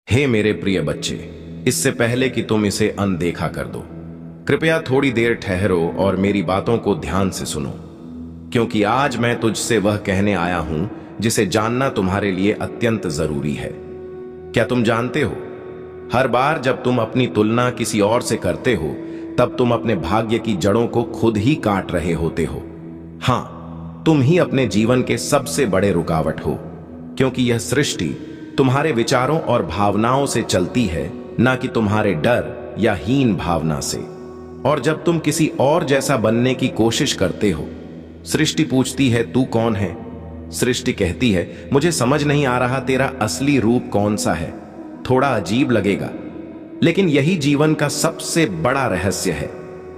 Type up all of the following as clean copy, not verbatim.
हे मेरे प्रिय बच्चे, इससे पहले कि तुम इसे अनदेखा कर दो, कृपया थोड़ी देर ठहरो और मेरी बातों को ध्यान से सुनो, क्योंकि आज मैं तुझसे वह कहने आया हूं जिसे जानना तुम्हारे लिए अत्यंत जरूरी है। क्या तुम जानते हो, हर बार जब तुम अपनी तुलना किसी और से करते हो, तब तुम अपने भाग्य की जड़ों को खुद ही काट रहे होते हो। हां, तुम ही अपने जीवन के सबसे बड़े रुकावट हो, क्योंकि यह सृष्टि तुम्हारे विचारों और भावनाओं से चलती है, ना कि तुम्हारे डर या हीन भावना से। और जब तुम किसी और जैसा बनने की कोशिश करते हो, सृष्टि पूछती है तू कौन है। सृष्टि कहती है मुझे समझ नहीं आ रहा तेरा असली रूप कौन सा है। थोड़ा अजीब लगेगा, लेकिन यही जीवन का सबसे बड़ा रहस्य है।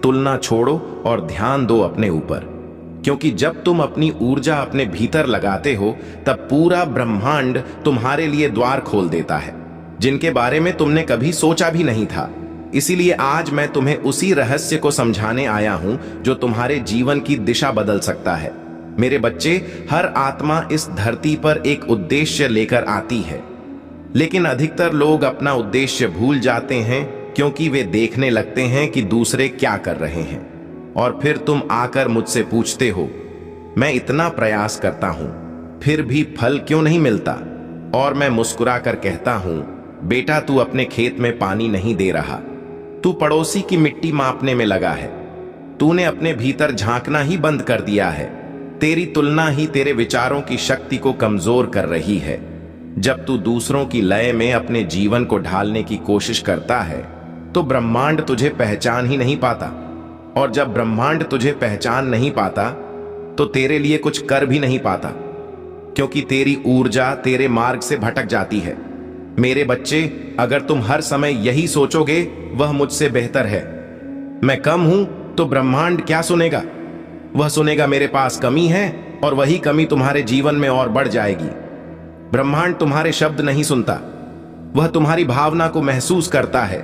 तुलना छोड़ो और ध्यान दो अपने ऊपर, क्योंकि जब तुम अपनी ऊर्जा अपने भीतर लगाते हो, तब पूरा ब्रह्मांड तुम्हारे लिए द्वार खोल देता है, जिनके बारे में तुमने कभी सोचा भी नहीं था। इसीलिए आज मैं तुम्हें उसी रहस्य को समझाने आया हूं जो तुम्हारे जीवन की दिशा बदल सकता है। मेरे बच्चे, हर आत्मा इस धरती पर एक उद्देश्य लेकर आती है, लेकिन अधिकतर लोग अपना उद्देश्य भूल जाते हैं, क्योंकि वे देखने लगते हैं कि दूसरे क्या कर रहे हैं। और फिर तुम आकर मुझसे पूछते हो, मैं इतना प्रयास करता हूं, फिर भी फल क्यों नहीं मिलता? और मैं मुस्कुराकर कहता हूं, बेटा तू अपने खेत में पानी नहीं दे रहा, तू पड़ोसी की मिट्टी मापने में लगा है। तूने अपने भीतर झांकना ही बंद कर दिया है। तेरी तुलना ही तेरे विचारों की शक्ति को कमजोर कर रही है। जब तू दूसरों की लय में अपने जीवन को ढालने की कोशिश करता है, तो ब्रह्मांड तुझे पहचान ही नहीं पाता। और जब ब्रह्मांड तुझे पहचान नहीं पाता, तो तेरे लिए कुछ कर भी नहीं पाता, क्योंकि तेरी ऊर्जा तेरे मार्ग से भटक जाती है। मेरे बच्चे, अगर तुम हर समय यही सोचोगे वह मुझसे बेहतर है, मैं कम हूं, तो ब्रह्मांड क्या सुनेगा? वह सुनेगा मेरे पास कमी है, और वही कमी तुम्हारे जीवन में और बढ़ जाएगी। ब्रह्मांड तुम्हारे शब्द नहीं सुनता, वह तुम्हारी भावना को महसूस करता है।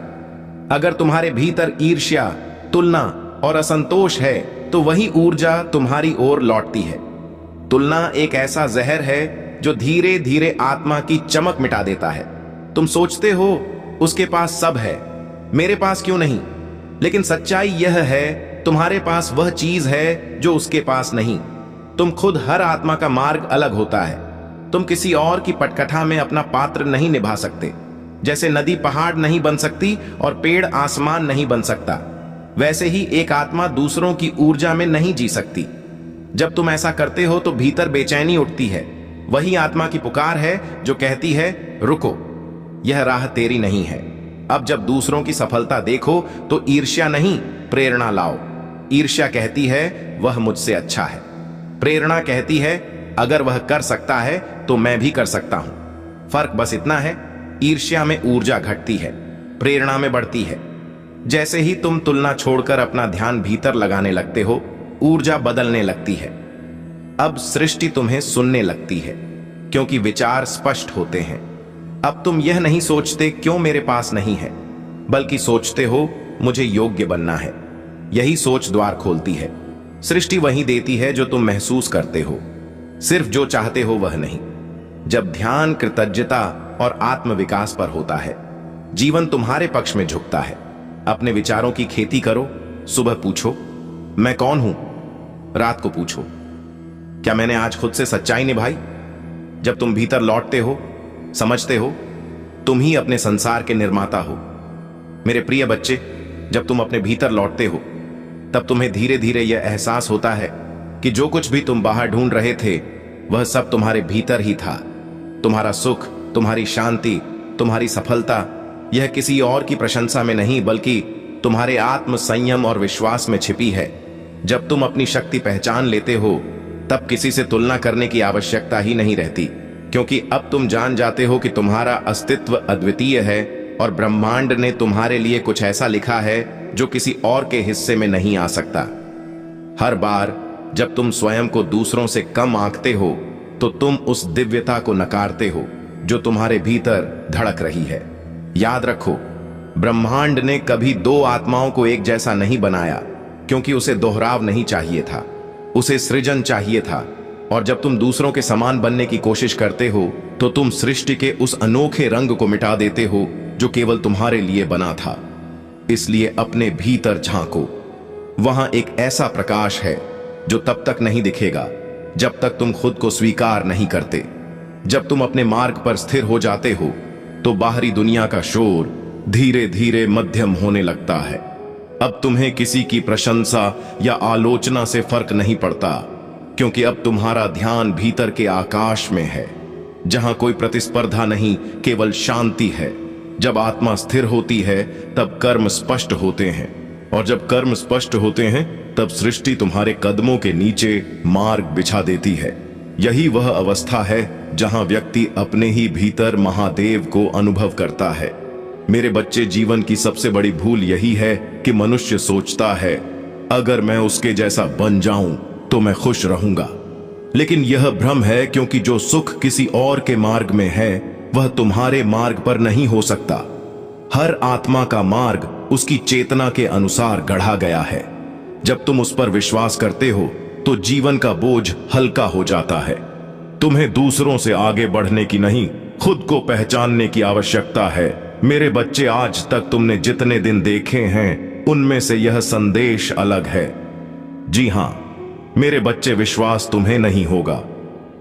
अगर तुम्हारे भीतर ईर्ष्या, तुलना और असंतोष है, तो वही ऊर्जा तुम्हारी ओर लौटती है। तुलना एक ऐसा जहर है जो धीरे धीरे आत्मा की चमक मिटा देता है। तुम सोचते हो उसके पास सब है, मेरे पास क्यों नहीं? लेकिन सच्चाई यह है, तुम्हारे पास वह चीज है जो उसके पास नहीं। तुम खुद, हर आत्मा का मार्ग अलग होता है। तुम किसी और की पटकथा में अपना पात्र नहीं निभा सकते। जैसे नदी पहाड़ नहीं बन सकती और पेड़ आसमान नहीं बन सकता, वैसे ही एक आत्मा दूसरों की ऊर्जा में नहीं जी सकती। जब तुम ऐसा करते हो तो भीतर बेचैनी उठती है। वही आत्मा की पुकार है जो कहती है, रुको, यह राह तेरी नहीं है। अब जब दूसरों की सफलता देखो तो ईर्ष्या नहीं, प्रेरणा लाओ। ईर्ष्या कहती है वह मुझसे अच्छा है, प्रेरणा कहती है अगर वह कर सकता है तो मैं भी कर सकता हूं। फर्क बस इतना है, ईर्ष्या में ऊर्जा घटती है, प्रेरणा में बढ़ती है। जैसे ही तुम तुलना छोड़कर अपना ध्यान भीतर लगाने लगते हो, ऊर्जा बदलने लगती है। अब सृष्टि तुम्हें सुनने लगती है, क्योंकि विचार स्पष्ट होते हैं। अब तुम यह नहीं सोचते क्यों मेरे पास नहीं है, बल्कि सोचते हो मुझे योग्य बनना है। यही सोच द्वार खोलती है। सृष्टि वही देती है जो तुम महसूस करते हो, सिर्फ जो चाहते हो वह नहीं। जब ध्यान कृतज्ञता और आत्मविकास पर होता है, जीवन तुम्हारे पक्ष में झुकता है। अपने विचारों की खेती करो। सुबह पूछो, मैं कौन हूं? रात को पूछो, क्या मैंने आज खुद से सच्चाई निभाई? जब तुम भीतर लौटते हो, समझते हो तुम ही अपने संसार के निर्माता हो। मेरे प्रिय बच्चे, जब तुम अपने भीतर लौटते हो, तब तुम्हें धीरे धीरे यह एहसास होता है कि जो कुछ भी तुम बाहर ढूंढ रहे थे, वह सब तुम्हारे भीतर ही था। तुम्हारा सुख, तुम्हारी शांति, तुम्हारी सफलता, यह किसी और की प्रशंसा में नहीं, बल्कि तुम्हारे आत्म संयम और विश्वास में छिपी है। जब तुम अपनी शक्ति पहचान लेते हो, तब किसी से तुलना करने की आवश्यकता ही नहीं रहती, क्योंकि अब तुम जान जाते हो कि तुम्हारा अस्तित्व अद्वितीय है और ब्रह्मांड ने तुम्हारे लिए कुछ ऐसा लिखा है जो किसी और के हिस्से में नहीं आ सकता। हर बार जब तुम स्वयं को दूसरों से कम आंकते हो, तो तुम उस दिव्यता को नकारते हो जो तुम्हारे भीतर धड़क रही है। याद रखो, ब्रह्मांड ने कभी दो आत्माओं को एक जैसा नहीं बनाया, क्योंकि उसे दोहराव नहीं चाहिए था, उसे सृजन चाहिए था। और जब तुम दूसरों के समान बनने की कोशिश करते हो, तो तुम सृष्टि के उस अनोखे रंग को मिटा देते हो जो केवल तुम्हारे लिए बना था। इसलिए अपने भीतर झांको। वहां एक ऐसा प्रकाश है जो तब तक नहीं दिखेगा जब तक तुम खुद को स्वीकार नहीं करते। जब तुम अपने मार्ग पर स्थिर हो जाते हो तो बाहरी दुनिया का शोर धीरे धीरे मध्यम होने लगता है। अब तुम्हें किसी की प्रशंसा या आलोचना से फर्क नहीं पड़ता, क्योंकि अब तुम्हारा ध्यान भीतर के आकाश में है, जहां कोई प्रतिस्पर्धा नहीं, केवल शांति है। जब आत्मा स्थिर होती है तब कर्म स्पष्ट होते हैं, और जब कर्म स्पष्ट होते हैं तब सृष्टि तुम्हारे कदमों के नीचे मार्ग बिछा देती है। यही वह अवस्था है जहां व्यक्ति अपने ही भीतर महादेव को अनुभव करता है। मेरे बच्चे, जीवन की सबसे बड़ी भूल यही है कि मनुष्य सोचता है अगर मैं उसके जैसा बन जाऊं तो मैं खुश रहूंगा। लेकिन यह भ्रम है, क्योंकि जो सुख किसी और के मार्ग में है वह तुम्हारे मार्ग पर नहीं हो सकता। हर आत्मा का मार्ग उसकी चेतना के अनुसार गढ़ा गया है। जब तुम उस पर विश्वास करते हो तो जीवन का बोझ हल्का हो जाता है। तुम्हें दूसरों से आगे बढ़ने की नहीं, खुद को पहचानने की आवश्यकता है। मेरे बच्चे, आज तक तुमने जितने दिन देखे हैं उनमें से यह संदेश अलग है। जी हां मेरे बच्चे, विश्वास तुम्हें नहीं होगा।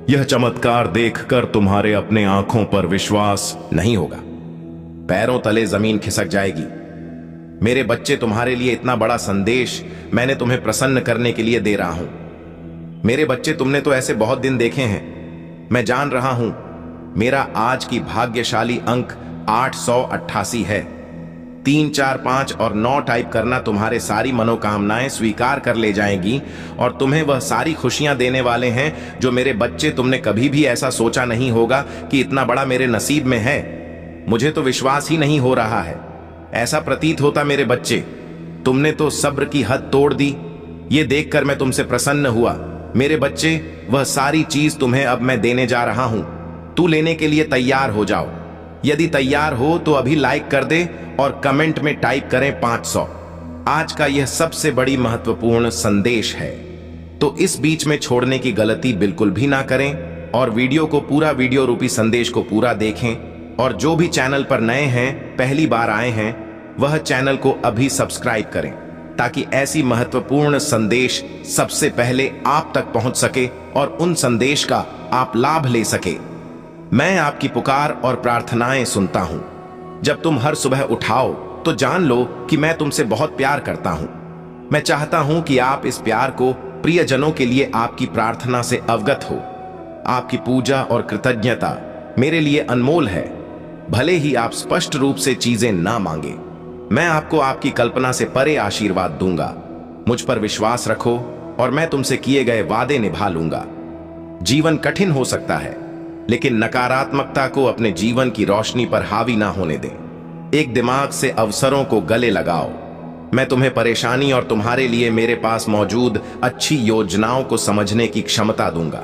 यह चमत्कार देखकर तुम्हारे अपने आंखों पर विश्वास नहीं होगा। पैरों तले जमीन खिसक जाएगी। मेरे बच्चे, तुम्हारे लिए इतना बड़ा संदेश मैंने तुम्हें प्रसन्न करने के लिए दे रहा हूं। मेरे बच्चे, तुमने तो ऐसे बहुत दिन देखे हैं। मैं जान रहा हूं। मेरा आज की भाग्यशाली अंक 888 है। 3, 4, 5 और 9 टाइप करना तुम्हारे सारी मनोकामनाएं स्वीकार कर ले जाएंगी, और तुम्हें वह सारी खुशियां देने वाले हैं जो मेरे बच्चे तुमने कभी भी ऐसा सोचा नहीं होगा कि इतना बड़ा मेरे नसीब में है। मुझे तो विश्वास ही नहीं हो रहा है। ऐसा प्रतीत होता मेरे बच्चे, तुमने तो सब्र की हद तोड़ दी। ये देखकर मैं तुमसे प्रसन्न हुआ। मेरे बच्चे, वह सारी चीज तुम्हें अब मैं देने जा रहा हूं। तू लेने के लिए तैयार हो जाओ। यदि तैयार हो तो अभी लाइक कर दे और कमेंट में टाइप करें 500। आज का यह सबसे बड़ी महत्वपूर्ण संदेश है, तो इस बीच में छोड़ने की गलती बिल्कुल भी ना करें और वीडियो को पूरा, वीडियो रूपी संदेश को पूरा देखें। और जो भी चैनल पर नए हैं, पहली बार आए हैं, वह चैनल को अभी सब्सक्राइब करें, ताकि ऐसी महत्वपूर्ण संदेश सबसे पहले आप तक पहुंच सके और उन संदेश का आप लाभ ले सके। मैं आपकी पुकार और प्रार्थनाएं सुनता हूं। जब तुम हर सुबह उठाओ तो जान लो कि मैं तुमसे बहुत प्यार करता हूं। मैं चाहता हूं कि आप इस प्यार को प्रियजनों के लिए आपकी प्रार्थना से अवगत हो। आपकी पूजा और कृतज्ञता मेरे लिए अनमोल है। भले ही आप स्पष्ट रूप से चीजें ना मांगे, मैं आपको आपकी कल्पना से परे आशीर्वाद दूंगा। मुझ पर विश्वास रखो और मैं तुमसे किए गए वादे निभा लूंगा। जीवन कठिन हो सकता है, लेकिन नकारात्मकता को अपने जीवन की रोशनी पर हावी ना होने दें। एक दिमाग से अवसरों को गले लगाओ। मैं तुम्हें परेशानी और तुम्हारे लिए मेरे पास मौजूद अच्छी योजनाओं को समझने की क्षमता दूंगा।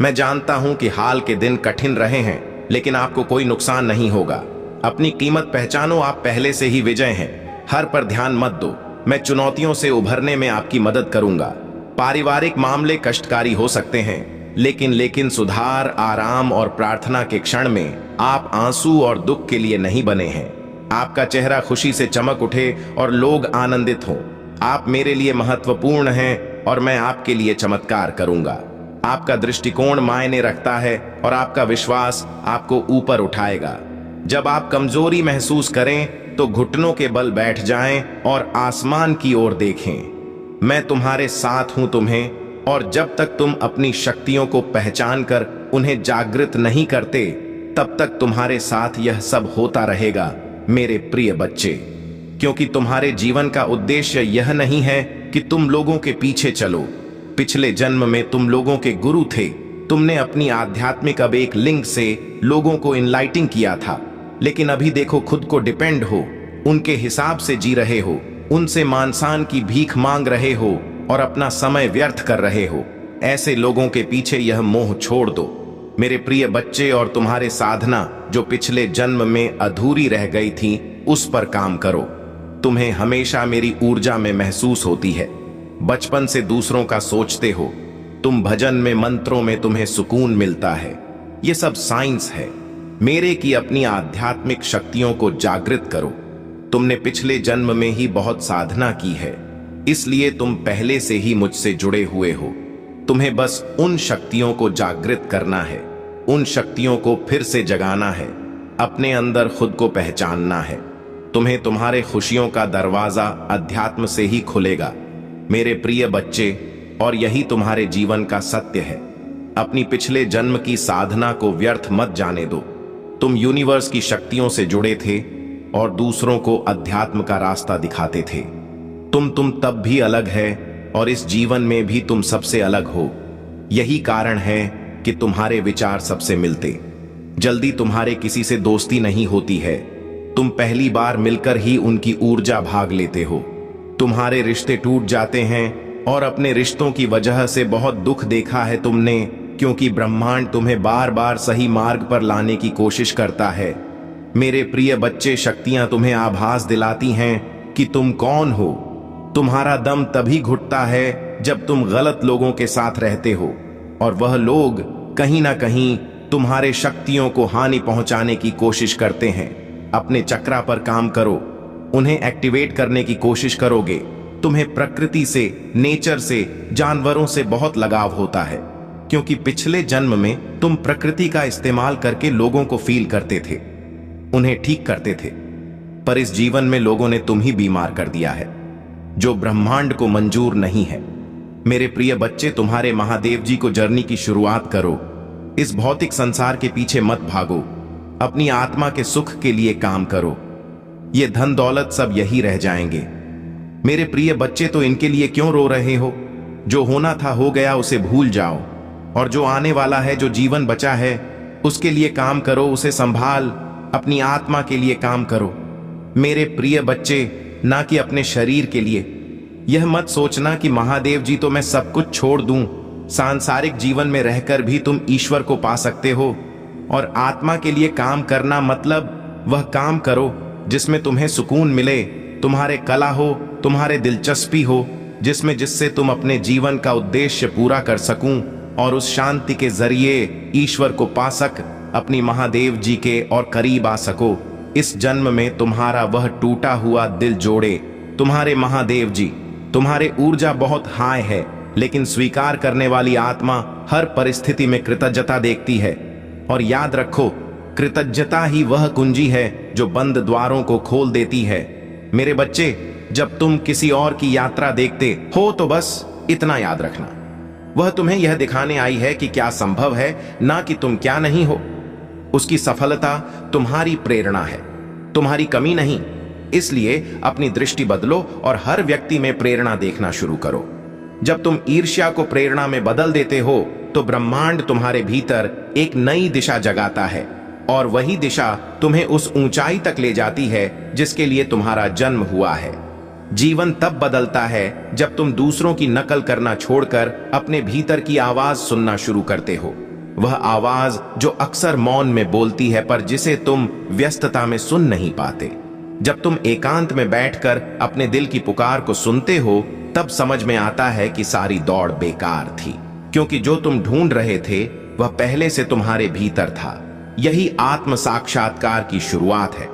मैं जानता हूं कि हाल के दिन कठिन रहे हैं, लेकिन आपको कोई नुकसान नहीं होगा। अपनी कीमत पहचानो, आप पहले से ही विजय हैं। हर पर ध्यान मत दो। मैं चुनौतियों से उभरने में आपकी मदद करूंगा। पारिवारिक मामले कष्टकारी हो सकते हैं, लेकिन सुधार, आराम और प्रार्थना के क्षण में आप आंसू और दुख के लिए नहीं बने हैं। आपका चेहरा खुशी से चमक उठे और लोग आनंदित हों। आप मेरे लिए महत्वपूर्ण हैं और मैं आपके लिए चमत्कार करूंगा। आपका दृष्टिकोण मायने रखता है और आपका विश्वास आपको ऊपर उठाएगा। जब आप कमजोरी महसूस करें तो घुटनों के बल बैठ जाएं और आसमान की ओर देखें। मैं तुम्हारे साथ हूं तुम्हें, और जब तक तुम अपनी शक्तियों को पहचान कर उन्हें जागृत नहीं करते, तब तक तुम्हारे साथ यह सब होता रहेगा मेरे प्रिय बच्चे। क्योंकि तुम्हारे जीवन का उद्देश्य यह नहीं है कि तुम लोगों के पीछे चलो। पिछले जन्म में तुम लोगों के गुरु थे। तुमने अपनी आध्यात्मिक अब एक लिंक से लोगों को इनलाइटिंग किया था, लेकिन अभी देखो खुद को डिपेंड हो, उनके हिसाब से जी रहे हो, उनसे मानसान की भीख मांग रहे हो और अपना समय व्यर्थ कर रहे हो। ऐसे लोगों के पीछे यह मोह छोड़ दो मेरे प्रिय बच्चे, और तुम्हारे साधना जो पिछले जन्म में अधूरी रह गई थी, उस पर काम करो। तुम्हें हमेशा मेरी ऊर्जा में महसूस होती है। बचपन से दूसरों का सोचते हो। तुम भजन में, मंत्रों में तुम्हें सुकून मिलता है। ये सब साइंस है मेरे की अपनी आध्यात्मिक शक्तियों को जागृत करो। तुमने पिछले जन्म में ही बहुत साधना की है, इसलिए तुम पहले से ही मुझसे जुड़े हुए हो। तुम्हें बस उन शक्तियों को जागृत करना है, उन शक्तियों को फिर से जगाना है, अपने अंदर खुद को पहचानना है। तुम्हें तुम्हारे खुशियों का दरवाजा अध्यात्म से ही खुलेगा मेरे प्रिय बच्चे, और यही तुम्हारे जीवन का सत्य है। अपनी पिछले जन्म की साधना को व्यर्थ मत जाने दो। तुम यूनिवर्स की शक्तियों से जुड़े थे और दूसरों को अध्यात्म का रास्ता दिखाते थे। तुम तब भी अलग है और इस जीवन में भी तुम सबसे अलग हो। यही कारण है कि तुम्हारे विचार सबसे मिलते। जल्दी तुम्हारे किसी से दोस्ती नहीं होती है। तुम पहली बार मिलकर ही उनकी ऊर्जा भाग लेते हो। तुम्हारे रिश्ते टूट जाते हैं और अपने रिश्तों की वजह से बहुत दुख देखा है तुमने, क्योंकि ब्रह्मांड तुम्हें बार बार सही मार्ग पर लाने की कोशिश करता है। मेरे प्रिय बच्चे, शक्तियां तुम्हें आभास दिलाती हैं कि तुम कौन हो। तुम्हारा दम तभी घुटता है जब तुम गलत लोगों के साथ रहते हो, और वह लोग कहीं ना कहीं तुम्हारे शक्तियों को हानि पहुंचाने की कोशिश करते हैं। अपने चक्रा पर काम करो, उन्हें एक्टिवेट करने की कोशिश करोगे। तुम्हें प्रकृति से, नेचर से, जानवरों से बहुत लगाव होता है, क्योंकि पिछले जन्म में तुम प्रकृति का इस्तेमाल करके लोगों को फील करते थे, उन्हें ठीक करते थे। पर इस जीवन में लोगों ने तुम ही बीमार कर दिया है, जो ब्रह्मांड को मंजूर नहीं है। मेरे प्रिय बच्चे, तुम्हारे महादेव जी को जर्नी की शुरुआत करो। इस भौतिक संसार के पीछे मत भागो, अपनी आत्मा के सुख के लिए काम करो। ये धन दौलत सब यही रह जाएंगे। मेरे प्रिय बच्चे, तो इनके लिए क्यों रो रहे हो? जो होना था हो गया, उसे भूल जाओ, और जो आने वाला है, जो जीवन बचा है, उसके लिए काम करो, उसे संभाल, अपनी आत्मा के लिए काम करो। मेरे प्रिय बच्चे, ना कि अपने शरीर के लिए। यह मत सोचना कि महादेव जी तो मैं सब कुछ छोड़ दूं। सांसारिक जीवन में रहकर भी तुम ईश्वर को पा सकते हो, और आत्मा के लिए काम करना मतलब वह काम करो जिसमें तुम्हें सुकून मिले, तुम्हारे कला हो, तुम्हारे दिलचस्पी हो, जिससे तुम अपने जीवन का उद्देश्य पूरा कर सकूं और उस शांति के जरिए ईश्वर को पा अपनी महादेव जी के और करीब आ सको। इस जन्म में तुम्हारा वह टूटा हुआ दिल जोड़े तुम्हारे महादेव जी। तुम्हारे ऊर्जा बहुत हाई है, लेकिन स्वीकार करने वाली आत्मा हर परिस्थिति में कृतज्ञता देखती है। और याद रखो, कृतज्ञता ही वह कुंजी है जो बंद द्वारों को खोल देती है। मेरे बच्चे, जब तुम किसी और की यात्रा देखते हो तो बस इतना याद रखना, वह तुम्हें यह दिखाने आई है कि क्या संभव है, ना कि तुम क्या नहीं हो। उसकी सफलता तुम्हारी प्रेरणा है, तुम्हारी कमी नहीं। इसलिए अपनी दृष्टि बदलो और हर व्यक्ति में प्रेरणा देखना शुरू करो। जब तुम ईर्ष्या को प्रेरणा में बदल देते हो तो ब्रह्मांड तुम्हारे भीतर एक नई दिशा जगाता है, और वही दिशा तुम्हें उस ऊंचाई तक ले जाती है जिसके लिए तुम्हारा जन्म हुआ है। जीवन तब बदलता है जब तुम दूसरों की नकल करना छोड़कर अपने भीतर की आवाज सुनना शुरू करते हो। वह आवाज जो अक्सर मौन में बोलती है, पर जिसे तुम व्यस्तता में सुन नहीं पाते। जब तुम एकांत में बैठकर अपने दिल की पुकार को सुनते हो, तब समझ में आता है कि सारी दौड़ बेकार थी, क्योंकि जो तुम ढूंढ रहे थे वह पहले से तुम्हारे भीतर था। यही आत्म साक्षात्कार की शुरुआत है,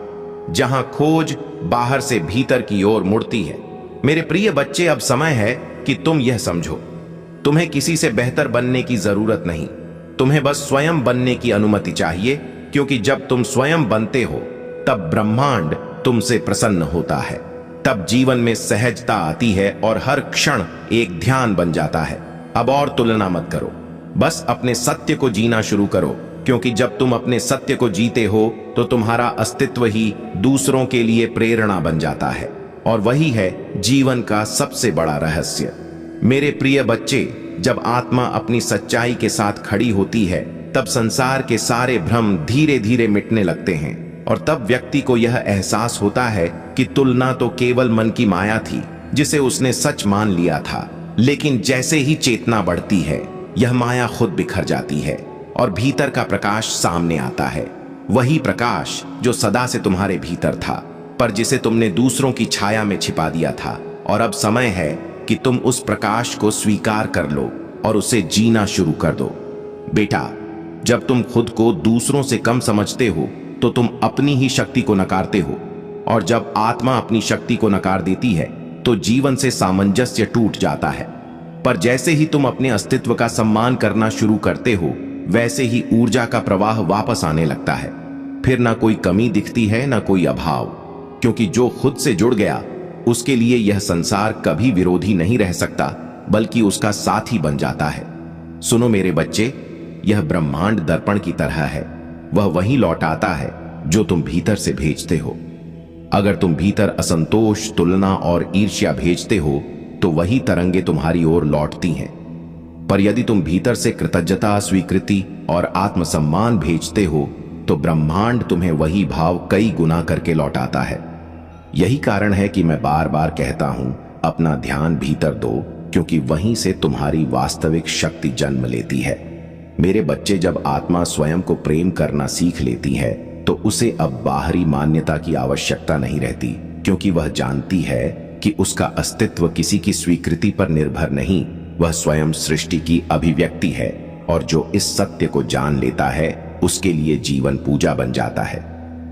जहां खोज बाहर से भीतर की ओर मुड़ती है। मेरे प्रिय बच्चे, अब समय है कि तुम यह समझो, तुम्हें किसी से बेहतर बनने की जरूरत नहीं, तुम्हें बस स्वयं बनने की अनुमति चाहिए, क्योंकि जब तुम स्वयं बनते हो तब ब्रह्मांड तुमसे प्रसन्न होता है। तब जीवन में सहजता आती है और हर क्षण एक ध्यान बन जाता है। अब और तुलना मत करो, बस अपने सत्य को जीना शुरू करो, क्योंकि जब तुम अपने सत्य को जीते हो तो तुम्हारा अस्तित्व ही दूसरों के लिए प्रेरणा बन जाता है, और वही है जीवन का सबसे बड़ा रहस्य। मेरे प्रिय बच्चे, जब आत्मा अपनी सच्चाई के साथ खड़ी होती है, तब संसार के सारे भ्रम धीरे धीरे मिटने लगते हैं, और तब व्यक्ति को यह एहसास होता है कि तुलना तो केवल मन की माया थी जिसे उसने सच मान लिया था। लेकिन जैसे ही चेतना बढ़ती है, यह माया खुद बिखर जाती है और भीतर का प्रकाश सामने आता है। वही प्रकाश जो सदा से तुम्हारे भीतर था, पर जिसे तुमने दूसरों की छाया में छिपा दिया था। और अब समय है कि तुम उस प्रकाश को स्वीकार कर लो और उसे जीना शुरू कर दो। बेटा, जब तुम खुद को दूसरों से कम समझते हो तो तुम अपनी ही शक्ति को नकारते हो, और जब आत्मा अपनी शक्ति को नकार देती है तो जीवन से सामंजस्य टूट जाता है। पर जैसे ही तुम अपने अस्तित्व का सम्मान करना शुरू करते हो, वैसे ही ऊर्जा का प्रवाह वापस आने लगता है। फिर ना कोई कमी दिखती है ना कोई अभाव, क्योंकि जो खुद से जुड़ गया उसके लिए यह संसार कभी विरोधी नहीं रह सकता, बल्कि उसका साथी बन जाता है। सुनो मेरे बच्चे, यह ब्रह्मांड दर्पण की तरह है। वह वही लौटाता है जो तुम भीतर से भेजते हो। अगर तुम भीतर असंतोष, तुलना और ईर्ष्या भेजते हो तो वही तरंगे तुम्हारी ओर लौटती हैं। पर यदि तुम भीतर से कृतज्ञता, स्वीकृति और आत्मसम्मान भेजते हो तो ब्रह्मांड तुम्हें वही भाव कई गुना करके लौटाता है। यही कारण है कि मैं बार बार कहता हूं, अपना ध्यान भीतर दो, क्योंकि वहीं से तुम्हारी वास्तविक शक्ति जन्म लेती है। मेरे बच्चे, जब आत्मा स्वयं को प्रेम करना सीख लेती है तो उसे अब बाहरी मान्यता की आवश्यकता नहीं रहती, क्योंकि वह जानती है कि उसका अस्तित्व किसी की स्वीकृति पर निर्भर नहीं, वह स्वयं सृष्टि की अभिव्यक्ति है। और जो इस सत्य को जान लेता है उसके लिए जीवन पूजा बन जाता है,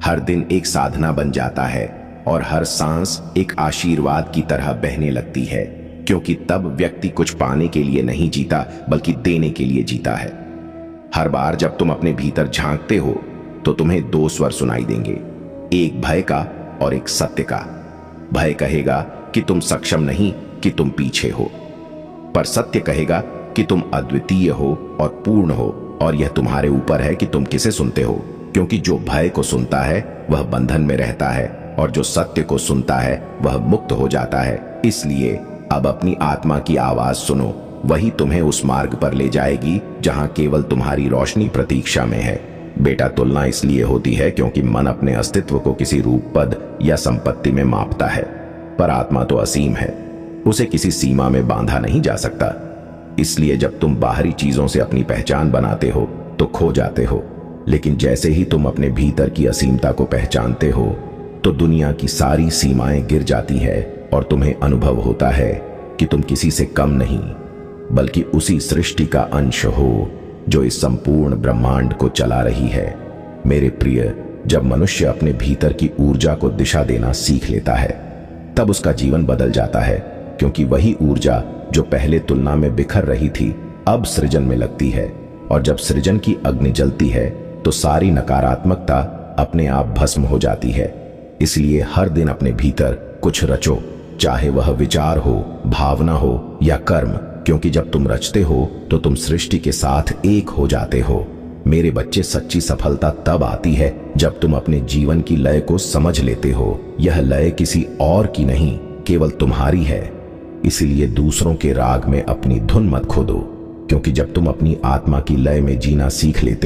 हर दिन एक साधना बन जाता है और हर सांस एक आशीर्वाद की तरह बहने लगती है, क्योंकि तब व्यक्ति कुछ पाने के लिए नहीं जीता बल्कि देने के लिए जीता है। हर बार जब तुम अपने भीतर झांकते हो तो तुम्हें दो स्वर सुनाई देंगे, एक भय का और एक सत्य का। भय कहेगा कि तुम सक्षम नहीं, कि तुम पीछे हो, पर सत्य कहेगा कि तुम अद्वितीय हो और पूर्ण हो, और यह तुम्हारे ऊपर है कि तुम किसे सुनते हो, क्योंकि जो भय को सुनता है वह बंधन में रहता है और जो सत्य को सुनता है वह मुक्त हो जाता है। इसलिए अब अपनी आत्मा की आवाज सुनो, वही तुम्हें उस मार्ग पर ले जाएगी जहां केवल तुम्हारी रोशनी प्रतीक्षा में है। बेटा, तुलना इसलिए होती है क्योंकि मन अपने अस्तित्व को किसी रूप, पद या संपत्ति में मापता है, पर आत्मा तो असीम है, उसे किसी सीमा में बांधा नहीं जा सकता। इसलिए जब तुम बाहरी चीजों से अपनी पहचान बनाते हो तो खो जाते हो, लेकिन जैसे ही तुम अपने भीतर की असीमता को पहचानते हो तो दुनिया की सारी सीमाएं गिर जाती है और तुम्हें अनुभव होता है कि तुम किसी से कम नहीं, बल्कि उसी सृष्टि का अंश हो जो इस संपूर्ण ब्रह्मांड को चला रही है। मेरे प्रिय, जब मनुष्य अपने भीतर की ऊर्जा को दिशा देना सीख लेता है तब उसका जीवन बदल जाता है, क्योंकि वही ऊर्जा जो पहले तुलना में बिखर रही थी अब सृजन में लगती है, और जब सृजन की अग्नि जलती है तो सारी नकारात्मकता अपने आप भस्म हो जाती है। इसलिए हर दिन अपने भीतर कुछ रचो, चाहे वह विचार हो, भावना हो या कर्म, क्योंकि जब तुम रचते हो तो तुम सृष्टि के साथ एक हो जाते हो। मेरे बच्चे, सच्ची सफलता तब आती है जब तुम अपने जीवन की लय को समझ लेते हो। यह लय किसी और की नहीं, केवल तुम्हारी है। इसलिए दूसरों के राग में अपनी धुन मत खो दो, क्योंकि जब तुम अपनी आत्मा की लय में जीना सीख लेते